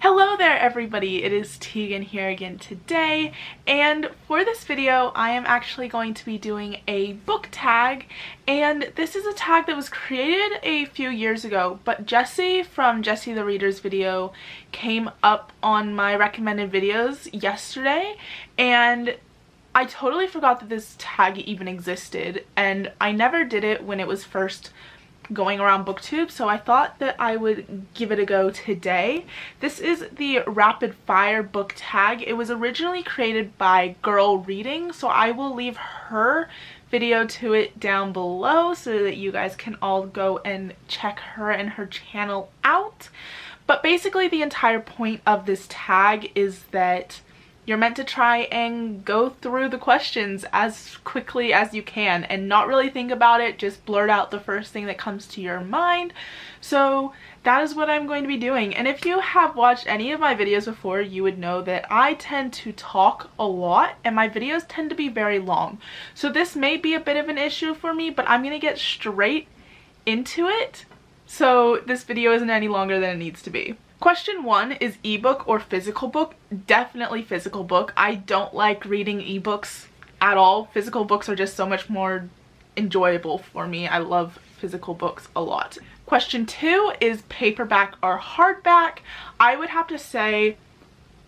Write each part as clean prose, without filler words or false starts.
Hello there everybody, it is Tegan here again today, and for this video I am actually going to be doing a book tag, and this is a tag that was created a few years ago, but Jessie from Jessie the Reader's video came up on my recommended videos yesterday, and I totally forgot that this tag even existed, and I never did it when it was first going around booktube, so I thought that I would give it a go today. This is the rapid fire book tag. It was originally created by Girl Reading, so I will leave her video to it down below so that you guys can all go and check her and her channel out. But basically the entire point of this tag is that you're meant to try and go through the questions as quickly as you can and not really think about it, just blurt out the first thing that comes to your mind. So that is what I'm going to be doing. And if you have watched any of my videos before, you would know that I tend to talk a lot and my videos tend to be very long. So this may be a bit of an issue for me, but I'm going to get straight into it so this video isn't any longer than it needs to be. Question 1 is ebook or physical book. Definitely physical book. I don't like reading ebooks at all. Physical books are just so much more enjoyable for me. I love physical books a lot. Question 2 is paperback or hardback. I would have to say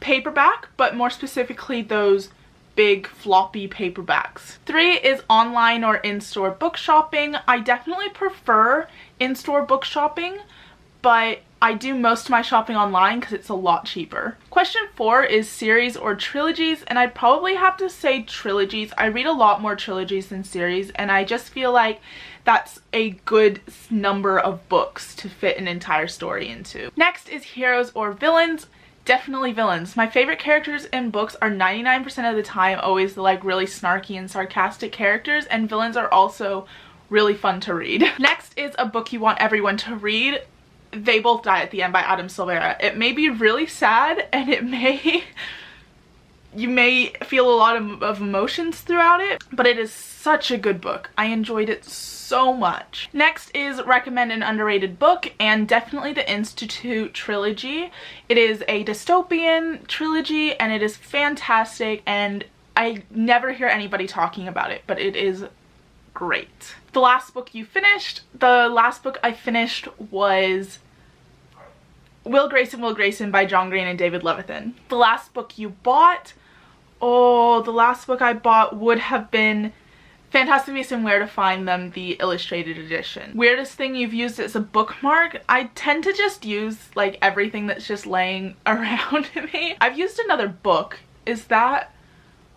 paperback, but more specifically those big floppy paperbacks. 3 is online or in-store book shopping. I definitely prefer in-store book shopping, but I do most of my shopping online because it's a lot cheaper. Question 4 is series or trilogies, and I'd probably have to say trilogies. I read a lot more trilogies than series, and I just feel like that's a good number of books to fit an entire story into. Next is heroes or villains. Definitely villains. My favorite characters in books are 99% of the time always the like really snarky and sarcastic characters, and villains are also really fun to read. Next is a book you want everyone to read. They Both Die at the End by Adam Silvera. It may be really sad and you may feel a lot of emotions throughout it, but it is such a good book. I enjoyed it so much. Next is recommend an underrated book, and definitely the Institute trilogy. It is a dystopian trilogy and it is fantastic, and I never hear anybody talking about it, but it is great. The last book you finished. The last book I finished was Will Grayson by John Green and David Levithan. The last book you bought. Oh, the last book I bought would have been Fantastic Beasts and Where to Find Them, the illustrated edition. Weirdest thing you've used as a bookmark? I tend to just use like everything that's just laying around me. I've used another book. Is that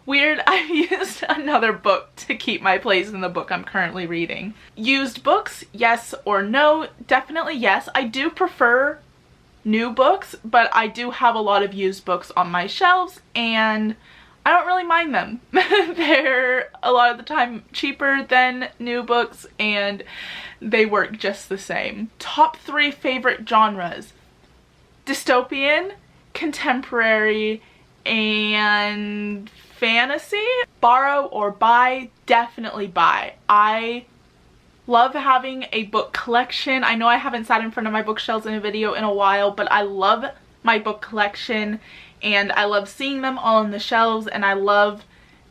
weird? I've used another book to keep my place in the book I'm currently reading. Used books, yes or no? Definitely yes. I do prefer new books, but I do have a lot of used books on my shelves and I don't really mind them. They're a lot of the time cheaper than new books and they work just the same. Top 3 favorite genres: dystopian, contemporary, and fantasy. Borrow or buy? Definitely buy. I love having a book collection. I know I haven't sat in front of my bookshelves in a video in a while, but I love my book collection and I love seeing them all on the shelves, and I love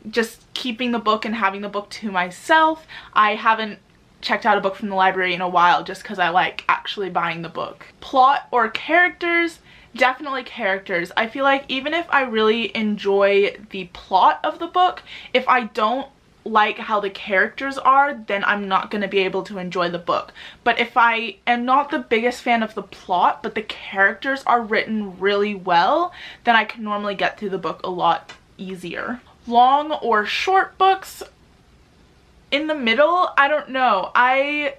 just keeping the book and having the book to myself. I haven't checked out a book from the library in a while just because I like actually buying the book. Plot or characters? Definitely characters. I feel like even if I really enjoy the plot of the book, if I don't like how the characters are, then I'm not going to be able to enjoy the book. But if I am not the biggest fan of the plot, but the characters are written really well, then I can normally get through the book a lot easier. Long or short books? In the middle, I don't know. I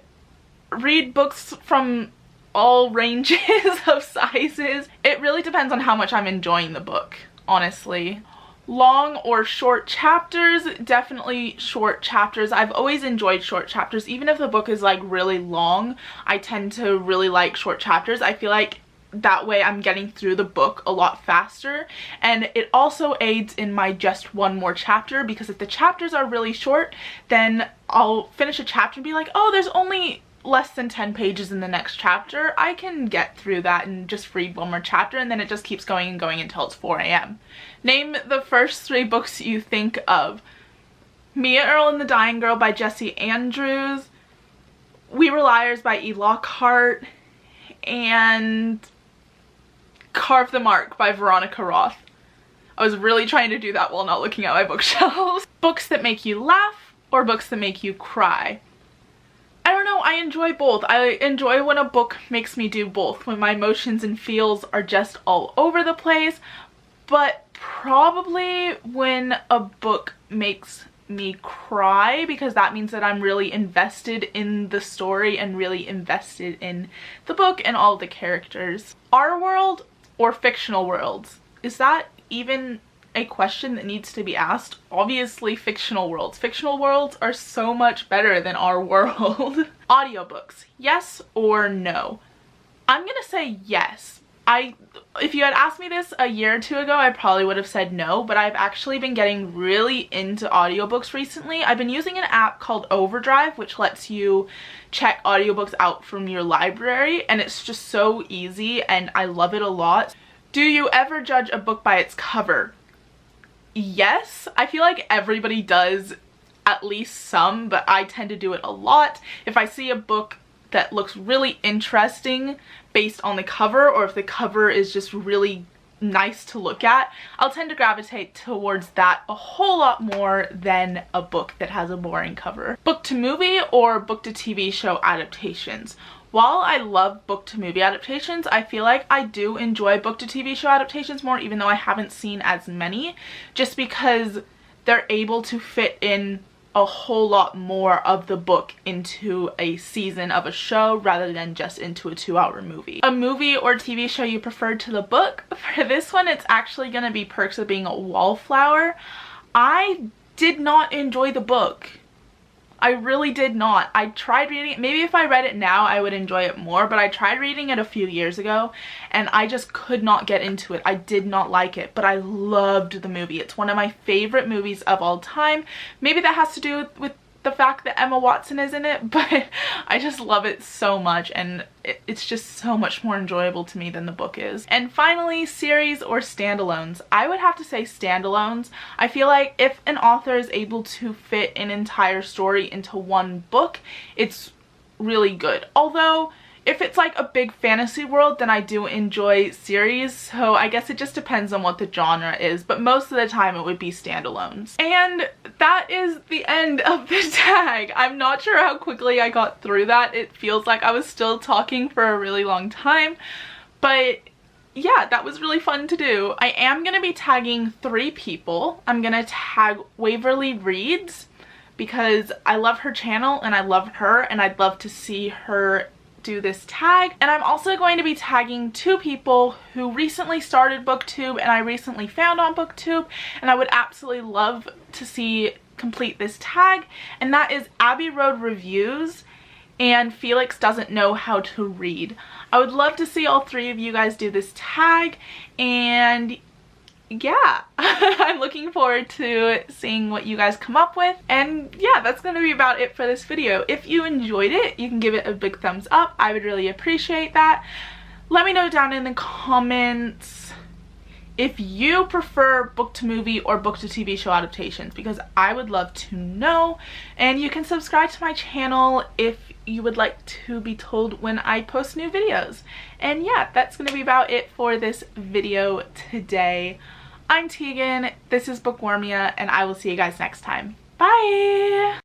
read books from all ranges of sizes. It really depends on how much I'm enjoying the book, honestly. Long or short chapters? Definitely short chapters. I've always enjoyed short chapters. Even if the book is like really long, I tend to really like short chapters. I feel like that way I'm getting through the book a lot faster, and it also aids in my just one more chapter, because if the chapters are really short, then I'll finish a chapter and be like, oh, there's only less than 10 pages in the next chapter, I can get through that and just read one more chapter, and then it just keeps going and going until it's 4 a.m. Name the first 3 books you think of. Mia Earl and the Dying Girl by Jessie Andrews, We Were Liars by E. Lockhart, and Carve the Mark by Veronica Roth. I was really trying to do that while not looking at my bookshelves. Books that make you laugh or books that make you cry. I don't know, I enjoy both. I enjoy when a book makes me do both, when my emotions and feels are just all over the place, but probably when a book makes me cry, because that means that I'm really invested in the story and really invested in the book and all the characters. Our world or fictional worlds? Is that even a question that needs to be asked? Obviously fictional worlds. Fictional worlds are so much better than our world. Audiobooks, yes or no? I'm gonna say yes. If you had asked me this a year or 2 ago, I probably would have said no, but I've actually been getting really into audiobooks recently. I've been using an app called Overdrive, which lets you check audiobooks out from your library, and it's just so easy and I love it a lot. Do you ever judge a book by its cover? Yes, I feel like everybody does at least some, but I tend to do it a lot. If I see a book that looks really interesting based on the cover, or if the cover is just really nice to look at, I'll tend to gravitate towards that a whole lot more than a book that has a boring cover. Book to movie or book to TV show adaptations? While I love book to movie adaptations, I feel like I do enjoy book to TV show adaptations more, even though I haven't seen as many, just because they're able to fit in a whole lot more of the book into a season of a show rather than just into a 2-hour movie. A movie or TV show you prefer to the book? For this one, it's actually gonna be Perks of Being a Wallflower. I did not enjoy the book. I really did not. I tried reading it. Maybe if I read it now I would enjoy it more, but I tried reading it a few years ago and I just could not get into it. I did not like it, but I loved the movie. It's one of my favorite movies of all time. Maybe that has to do with the fact that Emma Watson is in it, but I just love it so much, and it's just so much more enjoyable to me than the book is. And finally, series or standalones? I would have to say standalones. I feel like if an author is able to fit an entire story into one book, it's really good. Although if it's like a big fantasy world, then I do enjoy series, so I guess it just depends on what the genre is, but most of the time it would be standalones. And that is the end of the tag. I'm not sure how quickly I got through that. It feels like I was still talking for a really long time, but yeah, that was really fun to do. I am gonna be tagging 3 people. I'm gonna tag Waverly Reads because I love her channel and I love her and I'd love to see her do this tag. And I'm also going to be tagging 2 people who recently started BookTube and I recently found on BookTube and I would absolutely love to see complete this tag, and that is Abbey Road Reviews and Felix Doesn't Know How to Read. I would love to see all 3 of you guys do this tag, and yeah, I'm looking forward to seeing what you guys come up with. And yeah, that's gonna be about it for this video. If you enjoyed it, you can give it a big thumbs up. I would really appreciate that. Let me know down in the comments if you prefer book to movie or book to TV show adaptations, because I would love to know. And you can subscribe to my channel if you would like to be told when I post new videos. And yeah, that's gonna be about it for this video today. I'm Tegan, this is Bookwormia, and I will see you guys next time. Bye!